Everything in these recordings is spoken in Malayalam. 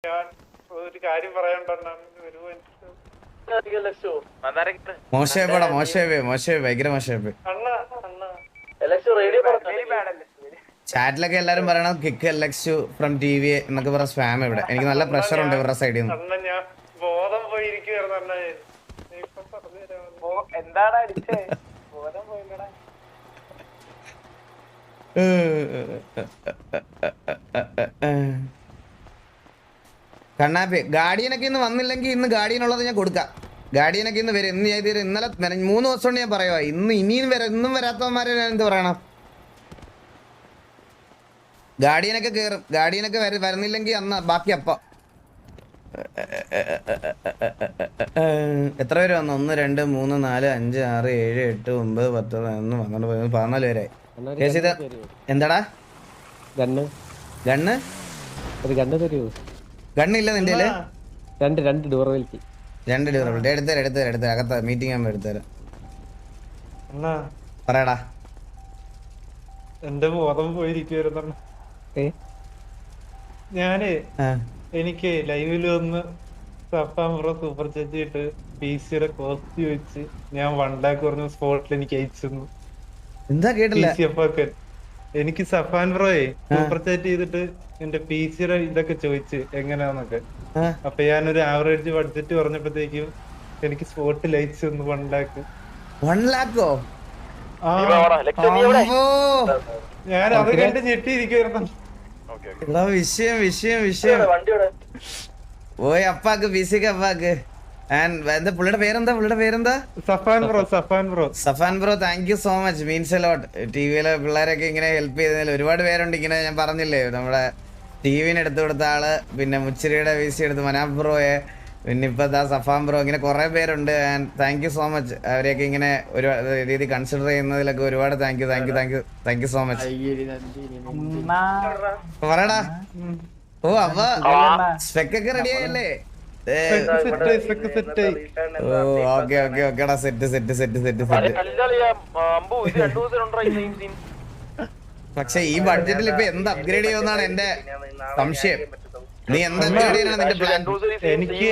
ഞാൻ ഒരു കാര്യം പറയാനുണ്ടെന്നാണ് ചാറ്റിലൊക്കെ എല്ലാരും പറയണം കിക്ക് എൽഎക്സ് ഫ്രം ടി വി എന്നൊക്കെ പറഞ്ഞ സ്പാം ഇവിടെ. എനിക്ക് നല്ല പ്രഷർ ഉണ്ട് ഇവരുടെ സൈഡിൽ നിന്ന്. ഞാൻ ബോധം പോയിരിക്കുവായിരുന്നു. എന്താണ് അടിച്ചേ? ബോധം പോയില്ലടാ. കണ്ണാപ്പി ഗാർഡിയനൊക്കെ ഇന്ന് വന്നില്ലെങ്കിൽ ഇന്ന് ഗാർഡിയനുള്ളത് ഞാൻ കൊടുക്കാം. ഗാർഡിയനൊക്കെ ഇന്ന് വരും. ഇന്ന് ഞാൻ ഇന്നലെ 3 ദിവസം കൊണ്ട് ഞാൻ പറയുവാ. ഇന്നും വരാത്തവന്മാരെ ഞാൻ എന്ത് പറയണം? ഗാർഡിയനൊക്കെ കയറും. ഗാർഡിയനൊക്കെ വരുന്നില്ലെങ്കിൽ അന്ന് ബാക്കി അപ്പം. എത്ര പേര് വന്നു? 1 2 3 4 5 6 7 8 9 10 11 12 14 പേരായി. എന്താടാ ഗണ്ണ്? ഗണ്ണില്ല നിന്റെ? 2 ഡ്യൂറബിലിറ്റി. 2 ഡ്യൂറബിലിറ്റി എടുത്തരാം. അകത്ത മീറ്റിംഗ് ആകുമ്പോ എടുത്തരാം. പറയടാ. എന്റെ ബോധം പോയിരിക്കുവായിരുന്നു. എനിക്ക് ലൈവില് വന്ന് സഫാമുറ സൂപ്പർ ചാറ്റ് പിസിയുടെ കോസ്റ്റ് വെച്ച് ഞാൻ 1 lakh പറഞ്ഞ സ്പോട്ടിൽ എനിക്ക് അയച്ചു. എന്താ കേട്ടില്ല? എനിക്ക് സഫാൻ ബ്രോയെ സൂപ്പർ ചാറ്റ് ചെയ്തിട്ട് എന്റെ പിസിയുടെ ഇതൊക്കെ ചോദിച്ച് എങ്ങനെയാന്നൊക്കെ. അപ്പൊ ഞാനൊരു ആവറേജ് ബഡ്ജറ്റ് പറഞ്ഞപ്പോഴത്തേക്കും എനിക്ക് സ്പോട്ടിൽ അയച്ചു 1 lakh. 1 lakho? ഞാൻ അത് കണ്ട് ഞെട്ടിയിരിക്കുവായിരുന്നു. വിഷയം ഓയ് അപ്പാക്ക് ബിസിക്ക് അപ്പാക്ക്. എന്താ പുള്ളിയുടെ പേരെന്താ? Safan bro. Thank you so much. Means a lot. ടിവിയിലെ പിള്ളേരൊക്കെ ഇങ്ങനെ ഹെൽപ്പ് ചെയ്തതിൽ ഒരുപാട് പേരുണ്ട്. ഇങ്ങനെ ഞാൻ പറഞ്ഞില്ലേ, നമ്മുടെ ടിവിന് എടുത്തു കൊടുത്ത ആള്, പിന്നെ മുച്ചിരിയുടെ വിസി എടുത്ത് മനാഫ് ബ്രോയെ, പിന്നെ ഇപ്പൊ സഫാൻ ബ്രോ, ഇങ്ങനെ കുറെ പേരുണ്ട്. And thank you so much. അവരെയൊക്കെ ഇങ്ങനെ ഒരു രീതി കൺസിഡർ ചെയ്യുന്നതിലൊക്കെ ഒരുപാട് താങ്ക് യു സോ മച്ച്. പറയടാ. ഓ അപ്പ സ്പെക്കൊക്കെ റെഡി ആയല്ലേ? ഓക്കെടാ. സെറ്റ്. പക്ഷെ ഈ ബഡ്ജറ്റിൽ ഇപ്പൊ എന്ത് അപ്ഗ്രേഡ് ചെയ്യുമെന്നാണ് എന്റെ സംശയം. നീ എന്താ അപ്ഗ്രേഡ് ചെയ്യാനാണ് നിന്റെ പ്ലാൻ? എനിക്ക്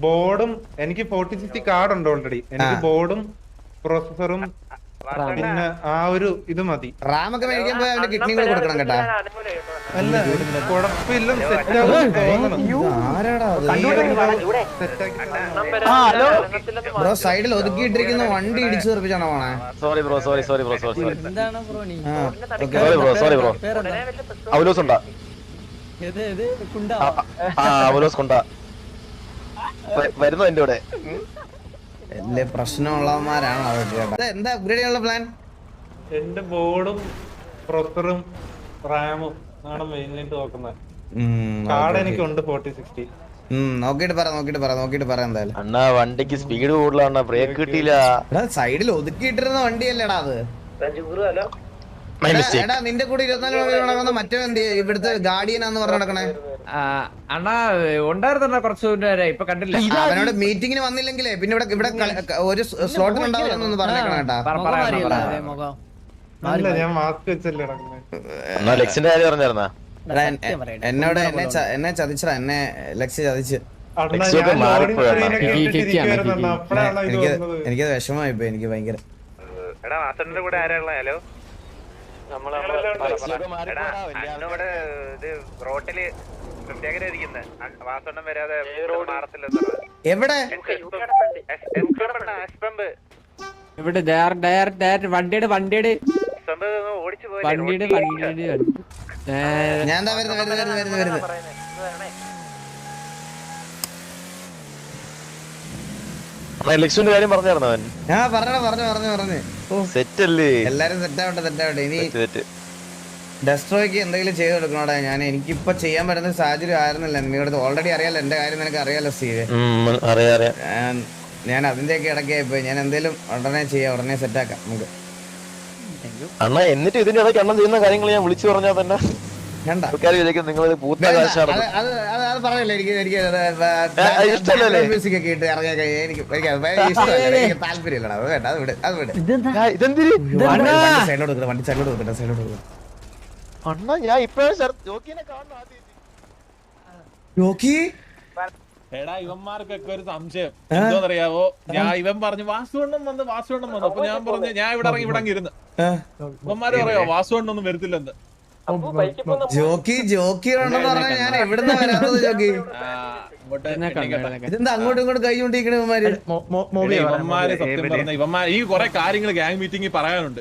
ബോർഡും, എനിക്ക് 4060 കാർഡ് ഉണ്ട് ഓൾറെഡി. എനിക്ക് ബോർഡും പ്രോസസറും പിന്നെ ആ ഒരു ഇത് മതി. റാമൊക്കെ മേടിക്കാൻ പോയി അവന്റെ കിഡ്നി കൂടെ കൊടുക്കണം കേട്ടാ. അല്ല കുഴപ്പമില്ല. ബ്രോ സൈഡിൽ ഒതുക്കിയിട്ടിരിക്കുന്ന വണ്ടി ഇടിച്ചു തെറിപ്പിച്ചാണോ പോണേ? Sorry bro. വരുന്നു എന്റെ കൂടെ. വലിയ പ്രശ്നമുള്ളവന്മാരാണ് അതൊക്കെ. എന്താ അപ്ഗ്രേഡ് ചെയ്യാനുള്ള പ്ലാൻ? എന്റെ ബോർഡും പ്രൊസറും റാമും ആണ് മെയിനായിട്ട് നോക്കുന്നത്. കാർഡ് എനിക്കുണ്ട് 4060. നോക്കിട്ട് പറ എന്തായാലും. അണ്ണാ വണ്ടിക്ക് സ്പീഡ് കൂടുതലാണ്, ബ്രേക്ക് കിട്ടിയില്ല. സൈഡിൽ ഒതുക്കിയിട്ടിരുന്ന വണ്ടിയല്ലേടാ അത്. എടാ നിന്റെ കൂടെ 24 മണിക്കൂർ മറ്റോ എന്ത് ഇവിടുത്തെ ഗാർഡിയനാന്ന് പറഞ്ഞു നടക്കണേ? അണ്ണാ ഉണ്ടായിരുന്ന കുറച്ചു ഇപ്പൊ കണ്ടില്ല. അവനോട് മീറ്റിംഗിന് വന്നില്ലെങ്കിലേ പിന്നെ ഇവിടെ ഒരു സ്ലോട്ടിൽ ഉണ്ടാവില്ലെന്നൊന്ന് പറഞ്ഞേക്കണം കേട്ടാ. ഞാൻ മാസ്ക് വെച്ചല്ലേ എന്നോട് എന്നെ ചതിച്ചടാ. എന്നെ ലക്ഷ്യ ചതിച്ച്. എനിക്കത് വിഷമമായി പോയി. എനിക്ക് ഭയങ്കര എവിടെ വണ്ടിയുടെ ഞാൻ എന്താ വരുന്നത്. ലക്ഷ്മിന്റെ കാര്യം പറഞ്ഞായിരുന്നു അവൻ. പറഞ്ഞു. സെറ്റല്ലേ? എല്ലാരും സെറ്റാവട്ടെ. ഇനി ഡെസ്ട്രോയ്ക്ക് എന്തെങ്കിലും ചെയ്ത് കൊടുക്കണോടാ. എനിക്കിപ്പോ ചെയ്യാൻ പറ്റുന്ന സാഹചര്യം ആയിരുന്നില്ല. നിങ്ങളുടെ ഓൾറെഡി അറിയാലോ എന്റെ കാര്യം. നിനക്ക് അറിയാലോ സ്റ്റീവ്. ഞാൻ അതിന്റെയൊക്കെ ഇടയ്ക്കായി പോയി. ഞാൻ എന്തേലും ഉടനെ സെറ്റാക്കാം നമുക്ക്. അണ്ണാ എന്നിട്ട് ഇതിന്റെ ഇടയ്ക്ക് അണ്ണൻ ചെയ്യുന്ന കാര്യങ്ങൾ ഞാൻ വിളിച്ചു പറഞ്ഞാൽ തന്നെ നിങ്ങൾ പറയല്ലേ. മ്യൂസിക് ഒക്കെ ഇട്ട് ഇറങ്ങിയ എനിക്ക് താല്പര്യമില്ലടാ. വണ്ടി സൈഡിലോട്ട് കൊടുക്കട്ടെ. അണ്ണാ ഞാൻ ഇപ്പഴാണ് ജോക്കിനെ കാണുന്നു. ജോക്കി എടാ ഇവന്മാർക്കൊക്കെ ഒരു സംശയം എന്തോന്നറിയാവോ ഞാൻ ഇവൻ പറഞ്ഞു വാസുവണ്ണം വന്നു അപ്പൊ ഞാൻ പറഞ്ഞു ഞാൻ ഇവിടെ ഇറങ്ങി ഇവിടെ ഇരുന്ന് ഇവന്മാര് പറയാ വാസുവണ്ണൊന്നും വരത്തില്ലെന്ന്. ജോക്കി ഉണ്ടെന്ന് പറഞ്ഞാൽ ഞാൻ എവിടുന്ന വരാത്തത് ജോക്കി? ഇതെന്താ അങ്ങോട്ടും ഇങ്ങോട്ടും കൈ കൊണ്ടിരിക്കണ ഇവന്മാര്? ഇവന്മാര് സത്യം പറഞ്ഞ ഇവന്മാർ ഈ കുറെ കാര്യങ്ങൾ ഗ്യാങ് മീറ്റിംഗിൽ പറയാനുണ്ട്.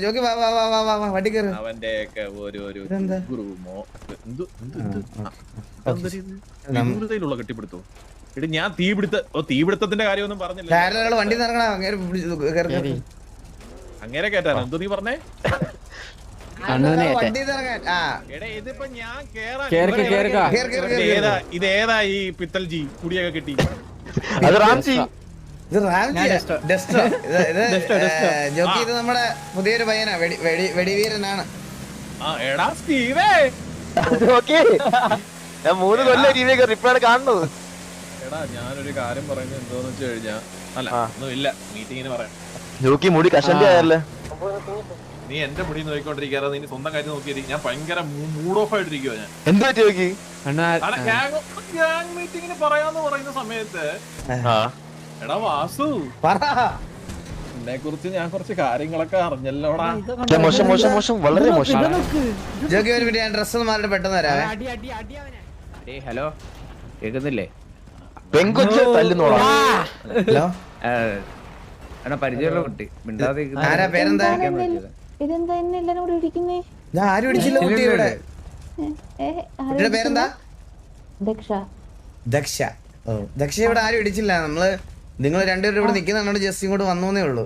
ജോക്കി വാ വാ വാ വാ വാ വാ വണ്ടി കയറി. അവന്റെ ഒക്കെ ഒരു ഗ്രൂമോ ുള്ള കെട്ടിപ്പിടുത്തോ എടി ഞാൻ തീപിടുത്തത്തിന്റെ കാര്യമൊന്നും പറഞ്ഞില്ല. വണ്ടി അങ്ങനെ കേട്ടാ എന്തോ നീ പറഞ്ഞേ? ഇതിപ്പോ ഞാൻ ഇതേതാ ഈ പിത്തൽജി കുടിയൊക്കെ കെട്ടി? ജോക്കി ഇത് നമ്മുടെ പുതിയൊരു പയ്യനാ, വെടിവീരനാണ്. എടാ സ്റ്റീവേ ഞാൻ 3 കൊല്ലം ടിവിയൊക്കെ റിപ്ലൈ കാണുന്നത്. എടാ ഞാനൊരു കാര്യം പറയുന്നത് എന്തോന്ന് വെച്ച് കഴിഞ്ഞാ അല്ല ഒന്നുമില്ല മീറ്റിങ്ങിന് പറയാം. ജോക്കി മുടി കഷണ്ടി ആയല്ലേ? നീ എന്റെ മുടി നോക്കിക്കൊണ്ടിരിക്കാതെ നീ സ്വന്തം കാര്യം നോക്കിയിരിക്കും. ഞാൻ ഭയങ്കര മൂഡ് ഓഫ് ആയിട്ടിരിക്കുവോ ഞാൻ. എന്താ ജോക്കി? ഗ്യാങ് മീറ്റിങ്ങിന് പറയാന്ന് പറയുന്ന സമയത്ത് എടാ വാസു എന്നെ കുറിച്ച് ഞാൻ കുറച്ച് കാര്യങ്ങളൊക്കെ അറിഞ്ഞല്ലോടാ. മോശം മോശം മോശം വളരെ മോശം. ജോക്കി ഒരു മിനിറ്റ്, ഞാൻ ഡ്രസ് ഒന്ന് മാറിട്ട് പെട്ടെന്ന് വരാവേ. ഹലോ കേക്കുന്നില്ലേ? പെങ്കൊച്ച് തല്ലുന്നോളാം. ഹലോ എടാ പരിചയമുള്ള കുട്ടി മിണ്ടാതെ ആരാ പേരെന്താ? ഇതെന്താ എന്നെ എല്ലാരും കൂടെ ഇടിക്കുന്നേ? ഞാൻ ആരും ഇടിച്ചില്ല കുട്ടിയുടെ. കുട്ടിയുടെ പേരെന്താ? ദക്ഷ. ദക്ഷ. ഓ ദക്ഷ ഇവിടെ ആരും ഇടിച്ചില്ല. നമ്മള് നിങ്ങൾ രണ്ടുപേരും ഇവിടെ നിൽക്കുന്നതുകൊണ്ട് ജസ്റ്റ് ഇങ്ങോട്ട് വന്നേ ഉള്ളൂ.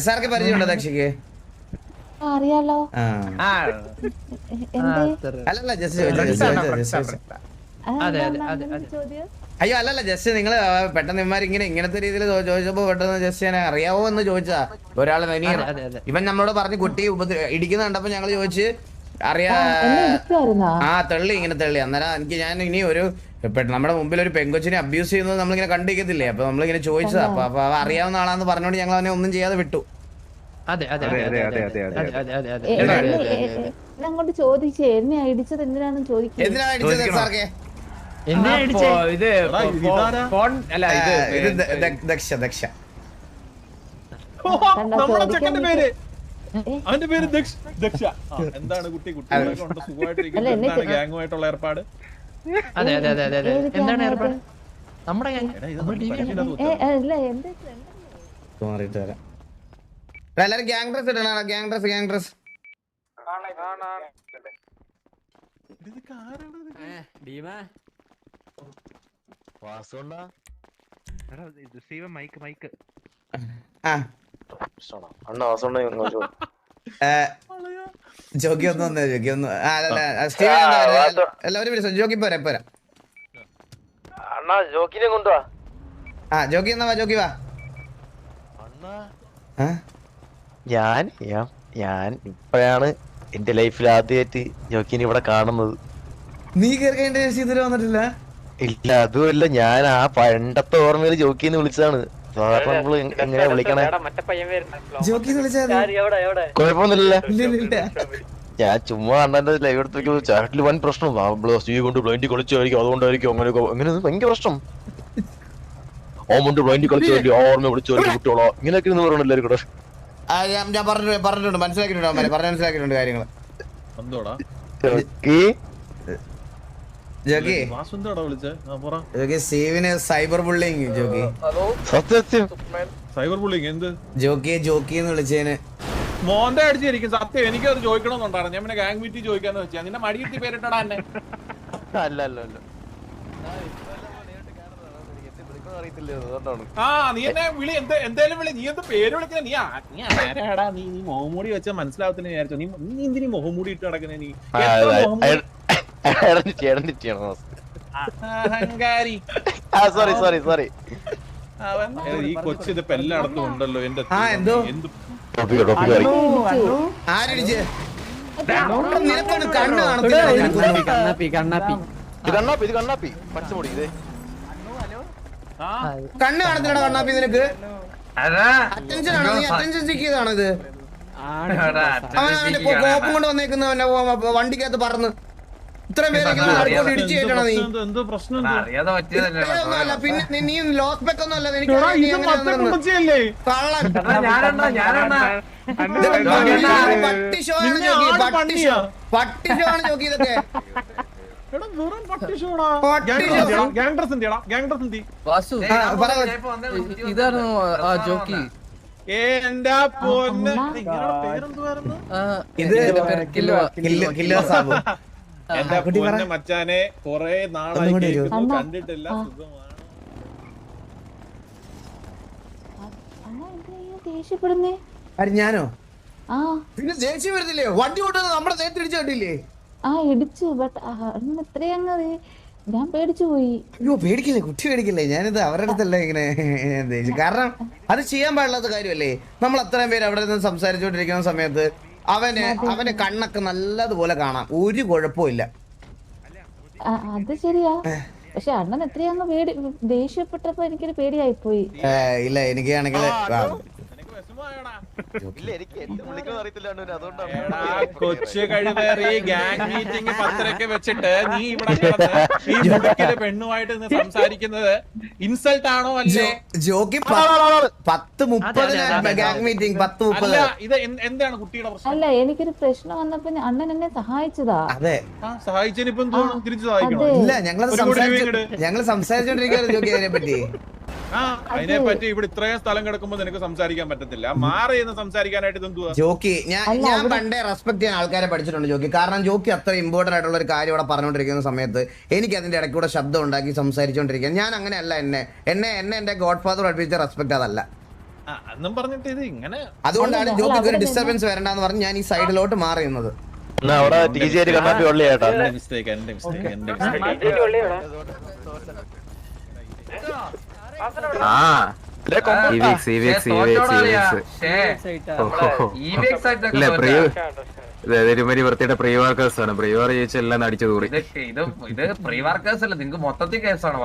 SRK പരിചയമുണ്ടോ ദക്ഷയ്ക്ക്? അറിയാലോ. അല്ലല്ല ജസ്റ്റ് അയ്യോ അല്ലല്ല ജസ്റ്റ് നിങ്ങള് പെട്ടെന്ന് ഇവന്മാർ ഇങ്ങനത്തെ രീതിയിൽ ചോദിച്ചപ്പോ പെട്ടെന്ന് ജസ്റ്റ് ഞാൻ അറിയാവോ എന്ന് ചോദിച്ചാ. ഒരാള് ഇവൻ നമ്മളോട് പറഞ്ഞ് കുട്ടി ഇടിക്കുന്ന കണ്ടപ്പോ ഞങ്ങൾ ചോദിച്ച് അറിയാ. തെള്ളി ഇങ്ങനെ തെള്ളി. അന്നേരം ഞാൻ ഇനി ഒരു നമ്മുടെ മുമ്പിൽ ഒരു പെങ്കൊച്ചിനെ അബ്യൂസ് ചെയ്യുന്നത് നമ്മളിങ്ങനെ കണ്ടിരിക്കത്തില്ലേ? അപ്പൊ നമ്മളിങ്ങനെ ചോദിച്ചതാ. അപ്പൊ അറിയാവുന്ന ആളാന്ന് പറഞ്ഞോണ്ട് ഞങ്ങൾ അവനെ ഒന്നും ചെയ്യാതെ വിട്ടു. അങ്ങോട്ട് ചോദിച്ചേ എന്നെ ഇടിച്ചത് എന്തിനാണെന്ന് ചോദിക്കും. എന്തിനാണ് ഇടിച്ചത് SRK? ദക്ഷ ദക്ഷ നമ്മുടെ ചെക്കന്റെ പേര് അവന്റെ പേര് ദക്ഷ. എന്താണ് കുട്ടി കുട്ടികളെ കൊണ്ട് സുഖമായിട്ടിരിക്കുന്നത്? ഗ്യാങ്ങുമായിട്ടുള്ള ഏർപ്പാട് എന്താണ് ഏർപ്പാട്? നമ്മുടെ എല്ലാരും ഗ്യാങ് ഡ്രസ് ഇടണ. ഗ്യാങ് ഡ്രസ് ജോക്കി ഒന്ന് വന്നേ. ജോക്കി ഒന്ന് എല്ലാവരും ജോക്കി പോരാ പോരാ. ജോക്കിനെ കൊണ്ടുവാ. ജോക്കി എന്നാ വാ. ജോക്കി വാ. ഞാൻ ഇപ്പോഴാണ് എന്റെ ലൈഫിൽ ആദ്യമായിട്ട് ജോക്കിനെ ഇവിടെ കാണുന്നത്. നീ കേൾക്കേണ്ട ഇതുവരെ വന്നിട്ടില്ല? ഇല്ല അതുമല്ല, ഞാൻ ആ പണ്ടത്തെ ഓർമ്മയിൽ ജോക്കിന്ന് വിളിച്ചതാണ്. സാധാരണ നമ്മള് എങ്ങനെയാ വിളിക്കണേ? കുഴപ്പമൊന്നുമില്ല. ഞാൻ ചുമ്മാ അണ്ണന്റെ ലൈവ് എടുത്ത് ചാറ്റിൽ വൻ പ്രശ്നം. കൊണ്ട് ബ്ലൈൻഡ് കളിച്ചായിരിക്കും, അതുകൊണ്ടായിരിക്കും അങ്ങനെ ഭയങ്കര പ്രശ്നം. ഓമുണ്ട് ബ്ലൈൻഡ് കളിച്ചായിരിക്കും, ഓർമ്മ വിളിച്ചു കുട്ടികളോ ഇങ്ങനെയൊക്കെ പറയണം എല്ലാവരും കൂടെ. ഞാൻ പറഞ്ഞിട്ടുണ്ട്, മനസ്സിലാക്കിയിട്ടുണ്ട് കാര്യങ്ങൾ. Cyber bullying jockey. സത്യം സൈബർ ബുള്ളിങ് എന്ത്? ജോക്കി എന്ന് വിളിച്ചേന് മോന്റെ അടിച്ചിരിക്കും. സത്യം എനിക്കത് ചോദിക്കണമെന്നുണ്ടായിരുന്നു. ഞാൻ പിന്നെ ഗ്യാങ് മീറ്റ് ചോദിക്കാന്ന് വെച്ചാ നിന്റെ മടിയിരുത്തി പേരിട്ടടാ എന്നെ. അല്ല നീ എന്നെ വിളി എന്തേലും വിളി. നീ എന്ത് പേര് വിളിക്കുന്ന? നീ ആരാടാ? നീ മുഖംമൂടി വെച്ചാൽ മനസ്സിലാവത്തില്ല വിചാരിച്ചോ? നീ എന്തിനീ മുഖംമൂടി ഇട്ട് നടക്കുന്നേ? നീ അഹങ്കാരി. സോറി ഈ കൊച്ചു ഇതിപ്പോ എല്ലായിടത്തും ഉണ്ടല്ലോ. എന്റെ എന്ത് കണ്ണാപ്പി പച്ചമുടി ഇത് കണ്ണ് കാണത്തില്ലടാ കണ്ണാപ്പി. നിനക്ക് അറ്റൻഷൻ ആണോ? നീ അറ്റൻഷൻ ചെക്ക് ചെയ്താണോ ഇത്? അവന്റെ കോപ്പം കൊണ്ട് വന്നേക്കുന്നവന്റെ വണ്ടിക്കകത്ത് പറന്ന് ഇത്രയും പേരൊക്കെ ഇടിച്ചു കയറ്റണോ നീ? എന്തോ പ്രശ്നം ഇതൊന്നുമല്ല, പിന്നെ നീ ലോക്ക് ബാക്ക് ഒന്നും അല്ല. എനിക്ക് കള്ളൻ പട്ടി ഷോ ആണ് ജോക്കി, പട്ടി ഷോ ആണ് ജോക്കി ഇതൊക്കെ. ഇതാണ് ജോക്കി. എന്റെ പൊന്ന്, പേരെന്തുവായിരുന്നു? എന്റെ പൊന്ന് മച്ചാനെ, കൊറേ നാളായി കേൾക്കുന്നു, കണ്ടിട്ടില്ല. സുഖമാണ്. അണ്ണാ എന്തിനാ ദേഷ്യപ്പെടുന്നേ? ഞാനോ? ആ പിന്നെ ദേഷ്യം വരുന്നില്ലേ? വണ്ടി കൊണ്ടുവന്ന് നമ്മുടെ നേരത്തെ ഇടിച്ചു കണ്ടില്ലേ? ഇടിച്ചു. ബട്ട് അണ്ണൻ എത്രയങ്ങ് ഞാൻ പേടിച്ചു പോയി. അയ്യോ പേടിക്കില്ലേ, കുട്ടി പേടിക്കില്ലേ. ഞാനിത് അവരുടെ അടുത്തല്ല ഇങ്ങനെ ദേഷ്യം. കാരണം അത് ചെയ്യാൻ പാടില്ലാത്ത കാര്യമല്ലേ. നമ്മൾ അത്രയും പേര് അവിടെ നിന്ന് സംസാരിച്ചുകൊണ്ടിരിക്കുന്ന സമയത്ത് അവന് കണ്ണൊക്കെ നല്ലതുപോലെ കാണാം, ഒരു കുഴപ്പമില്ല. അത് ശരിയാ. പക്ഷെ അണ്ണൻ എത്രയങ്ങ് ദേഷ്യപ്പെട്ടപ്പോ എനിക്കൊരു പേടിയായി പോയി. ഇല്ല എനിക്ക് ആണെങ്കിൽ കൊച്ചു കഴിവേറി ഗ്യാങ് മീറ്റിംഗ് 10:30 വെച്ചിട്ട് നീ ഇവിടെ കിടന്ന് ഈ മുടക്കിലെ പെണ്ണുമായിട്ട് നിന്ന് സംസാരിക്കുന്നത് ഇൻസൾട്ട് ആണോ? അല്ലേ ജോക്കി 10:30 ഗ്യാങ് മീറ്റിംഗ് 10:30. അല്ല, ഇത് എന്താണ് കുട്ടിയുടെ പ്രശ്നം? അല്ല, എനിക്കൊരു പ്രശ്നം വന്നപ്പോ അണ്ണൻ എന്നെ സഹായിച്ചതാ. അതെ, സഹായിച്ചതിന് ഇപ്പൊ തിരിച്ചു സഹായിക്കണോ? ഇല്ല, ഞങ്ങൾ സംസാരിച്ചോണ്ടിരിക്കുകയാണ് ജോക്കി അതിനെ പറ്റി. അതിനെ പറ്റി ഇവിടെ ഇത്രയും സ്ഥലം കിടക്കുമ്പോ നിനക്ക് സംസാരിക്കാൻ പറ്റത്തില്ല. മാറി എന്ന് സംസാരിക്കാനായിട്ട് എന്തുവാ ജോക്കി? ഞാൻ പണ്ടേ റെസ്പെക്ട് ചെയ്യാൻ ആൾക്കാരെ പഠിച്ചിട്ടുണ്ട് ജോക്കി. കാരണം ജോക്കി അത്ര ഇമ്പോർട്ടന്റ് ആയിട്ടുള്ള ഒരു കാര്യം ഇവിടെ പറഞ്ഞുകൊണ്ടിരിക്കുന്ന സമയത്ത് എനിക്ക് അതിന്റെ ഇടയ്ക്കൂടെ ശബ്ദം ഉണ്ടാക്കി സംസാരിച്ചുകൊണ്ടിരിക്കാൻ ഞാൻ അങ്ങനെയല്ല. എന്നെ എന്റെ ഗോഡ് ഫാദർ പഠിപ്പിച്ച റെസ്പെക്ട് അതല്ല. അന്നും പറഞ്ഞിട്ട് ഇത് ഇങ്ങനെ. അതുകൊണ്ടാണ് ജോക്കിക്ക് ഒരു ഡിസ്റ്റർബൻസ് വരണ്ടെന്ന് പറഞ്ഞ് ഞാൻ ഈ സൈഡിലോട്ട് മാറിയുന്നത്. ഒരുമാതിരി വൃത്തിയുടെ പ്രീ വർക്കേഴ്സ് ആണ്. പ്രീ വർക്ക് ചോദിച്ചാൽ എല്ലാം അടിച്ചു തൂറി. ഇത് പ്രീ വർക്കേഴ്സ് അല്ല, നിങ്ങക്ക് മൊത്തത്തിൽ കേസാണ്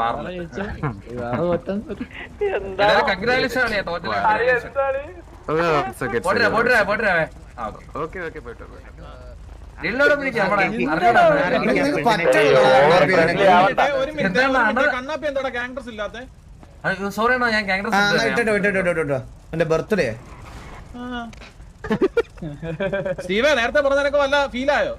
കണ്ണാപ്പി എന്താ ഗാങ്ഡ്രസ് ഇല്ലാത്ത? സോറി ഞാൻ എന്റെ ബർത്ത്ഡേ സ്റ്റീവേ, നേരത്തെ പറഞ്ഞതിനൊക്കെ വല്ല ഫീലായോ?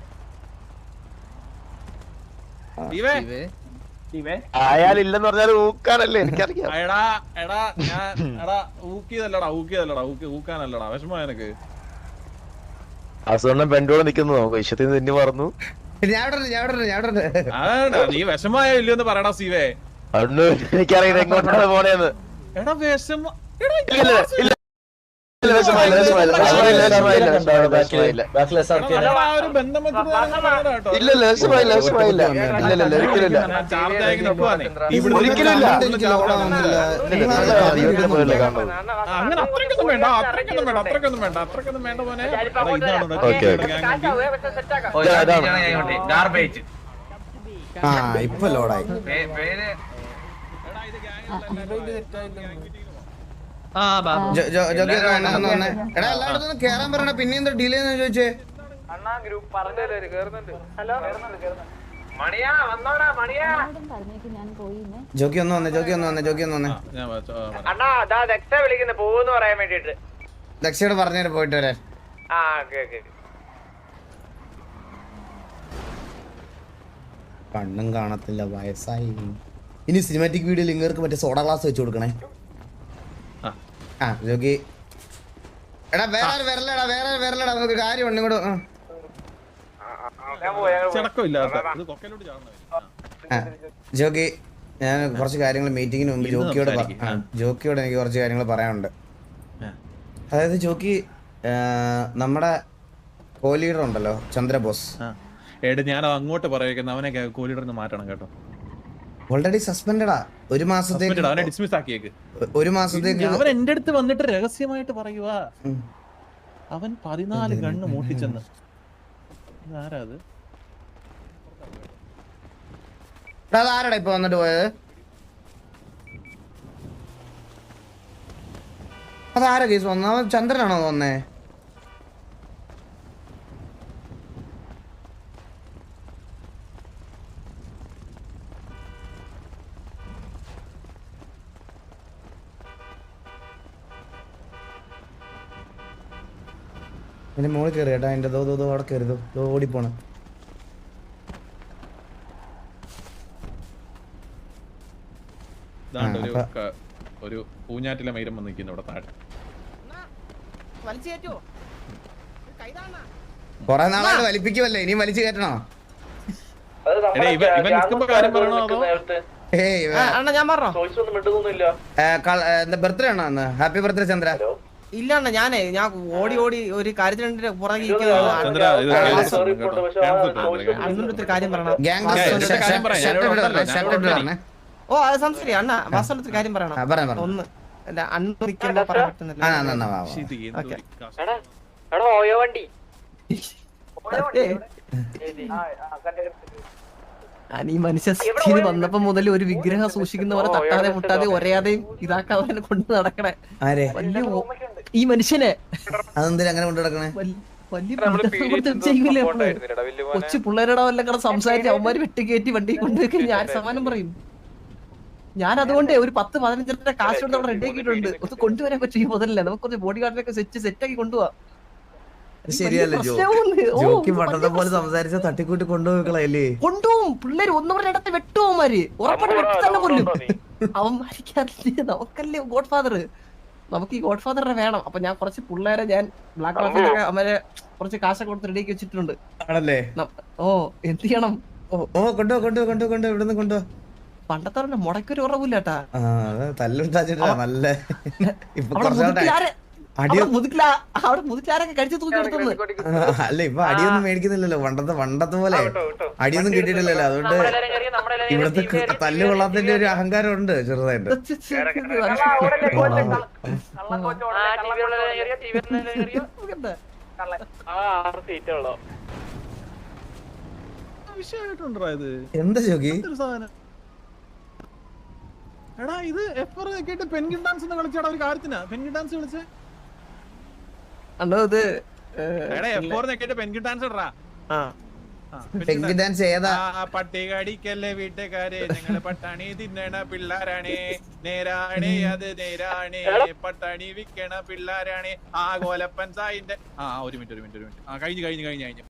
അയാളില്ലെന്ന് പറഞ്ഞാൽ ഊക്കാനല്ലേ എനിക്കറിയാം. ഊക്കാനല്ലടാ, വിഷമം എനക്ക്. അസുഖം പെൺടോടെ നിക്കുന്നു, നമുക്ക് വിഷയത്തിൽ നിന്ന് മറന്നു. നീ വിഷമായോ ഇല്ലയോന്ന് പറയടാ സ്റ്റീവേ. അന്ന് എനിക്കറിയാം എങ്ങോട്ടാണ് പോണേന്ന്. എടാ വിഷമ അങ്ങനെ അത്രയ്ക്കൊന്നും വേണ്ട, അത്രയ്ക്കൊന്നും വേണ്ട പോലെ. ഗാർബേജ് ഇപ്പൊ ലോഡായി. എല്ലായിടത്തും കേറാൻ പറയണ, പിന്നെ എന്താ ഡിലേ ചോദിച്ചേ? ജോക്കി ഒന്ന് വന്നേ. ദക്ഷയോട് പറഞ്ഞേര് പോയിട്ട് വരാൻ. കണ്ണും കാണത്തില്ല, വയസ്സായി. ഇനി സിനിമാറ്റിക് വീഡിയോയിൽ ഇങ്ങർക്ക് മറ്റേ സോഡ ഗ്ലാസ് വെച്ച് കൊടുക്കണേ. ജോക്കി എടാ വേറെ വരലടാ നമുക്ക് കാര്യമുണ്ട് ഇങ്ങോട്ട്. ജോക്കി, ഞാൻ കുറച്ച് കാര്യങ്ങൾ മീറ്റിങ്ങിന് മുമ്പ് ജോക്കിയോട് എനിക്ക് കുറച്ച് കാര്യങ്ങൾ പറയാനുണ്ട്. അതായത് ജോക്കി, നമ്മുടെ കോ ലീഡർ ഉണ്ടല്ലോ ചന്ദ്രബോസ്, ഞാൻ അങ്ങോട്ട് പറയുന്നത് അവനെ കോ ലീഡറിന് മാറ്റണം കേട്ടോ. ഓൾറെഡി സസ്പെൻഡഡാ. ഒരു മാസത്തേക്ക് അവനെ ഡിസ്മിസ് ആക്കിയേക്ക്. ഒരു മാസത്തേക്ക് അവൻ എന്റെ അടുത്ത് വന്നിട്ട് രഹസ്യമായിട്ട് പറയുക അവൻ 14 ഗണ്ണ് മൂട്ടിച്ചെന്ന്. ആരാ അത്? ആരാടാ ഇപ്പൊ വന്നിട്ട് പോയത്? അതാരാ കേസ് വന്ന? ചന്ദ്രനാണോ വന്നേ? എന്റെ മോളിൽ കയറി കേട്ടോ എന്റെ ദോ അവിടെ കയറി ഓടിപ്പോണം. ഒരു പൂഞ്ഞാറ്റിലെ മൈരം വന്ന് നിൽക്കുന്നു ഇവിടെ താഴെ. കൊറേ നാളായിട്ട് വലിപ്പിക്കുമല്ലേ, ഇനിയും വലിച്ചു കയറ്റണോ? ഇവൻ നിൽക്കുമ്പോ കാര്യം പറയണോ അതോ എന്താ ബർത്ത്ഡേ ആണോ അന്ന്? Happy birthday Chandra. ഇല്ല അണ്ണ, ഞാൻ ഓടി ഒരു കാര്യത്തിന് പുറകെ അണ്ണൊരു കാര്യം പറയണം. ഓ അത് സംശയം അണ്ണ, വാസനൊരു കാര്യം പറയണം. ഒന്ന് അല്ല അണ്ണ നിൽക്കുമ്പോ പറയാൻ പറ്റുന്നില്ല. ഈ മനുഷ്യ സ്ഥിതി വന്നപ്പോ മുതൽ ഒരു വിഗ്രഹം സൂക്ഷിക്കുന്ന പോലെ തട്ടാതെ മുട്ടാതെ ഒരയാതെയും ഇതാക്കാതെ കൊണ്ട് നടക്കണേ വലിയ ഈ മനുഷ്യനെ. അതെന്തിനാ അങ്ങനെ കൊണ്ട് നടക്കണേ? ചെയ്യൂലേ കൊച്ചു പിള്ളേരുടെ വല്ല സംസാരിച്ച് അവന്മാര് വെട്ടിക്കയറ്റി വണ്ടി കൊണ്ടുപോയി ഞാൻ സമാനം പറയും. ഞാൻ അതുകൊണ്ട് ഒരു 10-15 കാശ് കൊണ്ട് അവിടെ റെഡി ആക്കിയിട്ടുണ്ട്. ഒന്ന് കൊണ്ടുവരാൻ പറ്റും ഈ മുതലല്ലേ, നമുക്ക് കുറച്ച് ബോഡി ഗാർഡിനൊക്കെ സെറ്റാക്കി കൊണ്ടുപോവാ. ശരിയല്ലേ ജോക്കി പണ്ടത്തെ പോലെ സംസാരിച്ച തട്ടിക്കൂട്ടി കൊണ്ടുപോയിക്കളല്ലേ? കൊണ്ടുപോകും പിള്ളേര് ഒന്നും ഇടത്ത് വെട്ടുവന്മാര് ഉറപ്പായിട്ട് വെട്ടി തന്നെ കൊല്ലും അവന്മാരിക്കറിയില്ല. നമുക്കല്ലേ ഗോഡ് ഫാദർ, നമുക്ക് ഈ ഗോഡ് ഫാദറിനെ വേണം. അപ്പൊ ഞാൻ കുറച്ച് പിള്ളേരെ ഞാൻ ബ്ലാക്ക് മാർക്കറ്റിലൊക്കെ അവരെ കുറച്ച് കാശൊക്കെ കൊടുത്ത് റെഡിയാക്കി വെച്ചിട്ടുണ്ട്. ആണല്ലേ? ഓ എന്ത് ചെയ്യണം? കൊണ്ടുപോ ഇവിടുന്ന് കൊണ്ടുപോ. പണ്ടത്തെ മുടക്കൊരു കുറവില്ലാട്ടാ. തല്ലുണ്ടാച്ചിട്ടാ നല്ല. അവിടെ മുതുക്കിലാരൊക്കെ കഴിച്ചു തൂക്കി കൊടുത്തത്. അല്ല ഇപ്പൊ അടിയൊന്നും മേടിക്കുന്നില്ലല്ലോ പണ്ടത്തെ പോലെ അടിയൊന്നും കിട്ടിയിട്ടില്ലല്ലോ. അതുകൊണ്ട് ഇവിടുത്തെ തല്ല് കൊള്ളാത്തതിന്റെ ഒരു അഹങ്കാരം ഉണ്ട് ചെറുതായിട്ട്. എന്താ ചോക്കി? എടാ ഇത് എഫർ കേട്ട് പെൻഗിൻ ഡാൻസ് ഒന്ന് കളിച്ചാടാ ഒരു കാര്യത്തിനാ. പെൻഗിൻ ഡാൻസ് കളിച്ചേ അണ്ണോ ഇത് പെൻഗിൻ ഡാൻസ് ഇടറാ. ഡാൻസ് ഏതാ? പട്ടികടിക്കല്ലേ വീട്ടുകാരെ, ഞങ്ങള് പട്ടാണി തിന്നണ പിള്ളാരാണേ, നേരാണേ അത് നേരാണേ, പട്ടാണി വിൽക്കണ പിള്ളാരാണേ, ആ ഗോലപ്പൻ സായിന്റെ. ഒരു മിനിറ്റ് കഴിഞ്ഞു